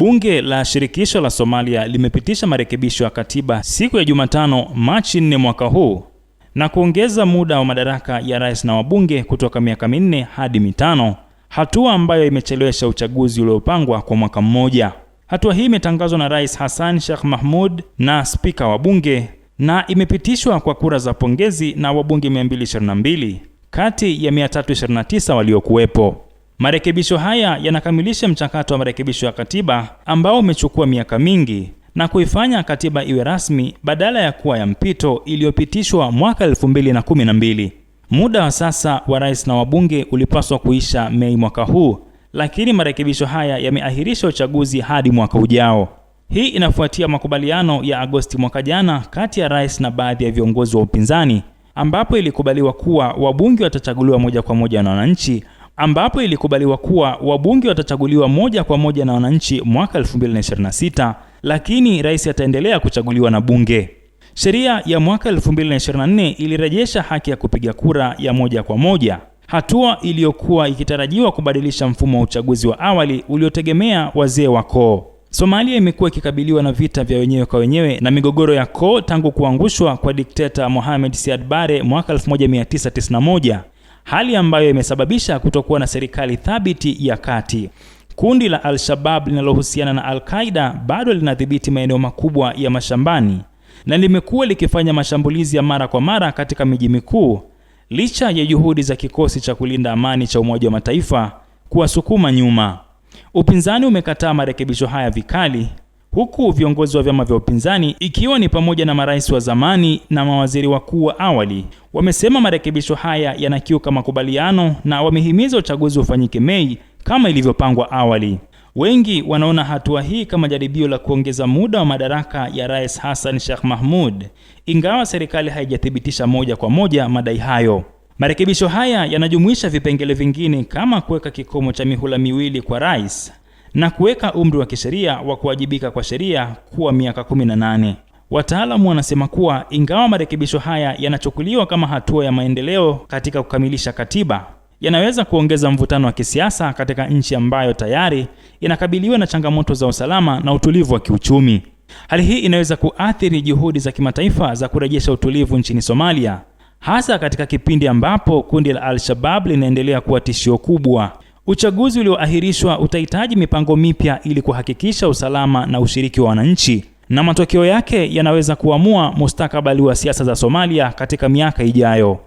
Bunge la Shirikisho la Somalia limepitisha marekebisho ya katiba siku ya Jumatano, Machi 4 mwaka huu na kuongeza muda wa madaraka ya rais na wabunge kutoka miaka 4 hadi 5, hatua ambayo imechelewesha uchaguzi uliopangwa kwa mwaka mmoja. Hatua hii imetangazwa na Rais Hassan Sheikh Mahmud na spika wa bunge na imepitishwa kwa kura za pongezi na wabunge 222 kati ya 329 waliokuwepo. Marekebisho haya yanakamilisha mchakato wa marekebisho ya katiba ambao umechukua miaka mingi na kuifanya katiba iwe rasmi badala ya kuwa ya mpito iliyopitishwa mwaka 2012. Muda wa sasa wa rais na wabunge ulipaswa kuisha Mei mwaka huu, lakini marekebisho haya yameahirisha uchaguzi hadi mwaka ujao. Hii inafuatia makubaliano ya Agosti mwaka jana kati ya rais na baadhi ya viongozi wa upinzani, ambapo ilikubaliwa kuwa wabunge watachaguliwa moja kwa moja na wananchi mwaka 2026, lakini rais ataendelea kuchaguliwa na bunge. Sheria ya mwaka 2024 ilirejesha haki ya kupiga kura ya moja kwa moja, hatua iliyokuwa ikitarajiwa kubadilisha mfumo wa uchaguzi wa awali uliotegemea wazee wa koo. Somalia imekuwa ikikabiliwa na vita vya wenyewe kwa wenyewe na migogoro ya koo tangu kuangushwa kwa dikteta Mohamed Siad Barre mwaka 1991, hali ambayo imesababisha kutokuwa na serikali thabiti ya kati. Kundi la Al-Shabaab linalohusiana na Al-Qaeda bado linadhibiti maeneo makubwa ya mashambani na limekuwa likifanya mashambulizi ya mara kwa mara katika miji mikuu, licha ya juhudi za kikosi cha kulinda amani cha Umoja wa Mataifa kuwasukuma nyuma. Upinzani umekataa marekebisho haya vikali, huku viongozi wa vyama vya upinzani ikiwa ni pamoja na marais wa zamani na mawaziri wakuu wa awali wamesema marekebisho haya yanakiuka makubaliano na wamehimiza uchaguzi ufanyike Mei kama ilivyopangwa awali. Wengi wanaona hatua hii kama jaribio la kuongeza muda wa madaraka ya Rais Hassan Sheikh Mahmud, ingawa serikali haijathibitisha moja kwa moja madai hayo. Marekebisho haya yanajumuisha vipengele vingine kama kuweka kikomo cha mihula miwili kwa rais na kuweka umri wa kisheria wa kuwajibika kwa sheria kuwa miaka 18. Wataalamu wanasema kuwa ingawa marekebisho haya yanachukuliwa kama hatua ya maendeleo katika kukamilisha katiba, yanaweza kuongeza mvutano wa kisiasa katika nchi ambayo tayari inakabiliwa na changamoto za usalama na utulivu wa kiuchumi. Hali hii inaweza kuathiri juhudi za kimataifa za kurejesha utulivu nchini Somalia, hasa katika kipindi ambapo kundi la Al-Shabaab linaendelea kuwa tishio kubwa. Uchaguzi ulioahirishwa utahitaji mipango mipya ili kuhakikisha usalama na ushiriki wa wananchi, na matokeo yake yanaweza kuamua mustakabali wa siasa za Somalia katika miaka ijayo.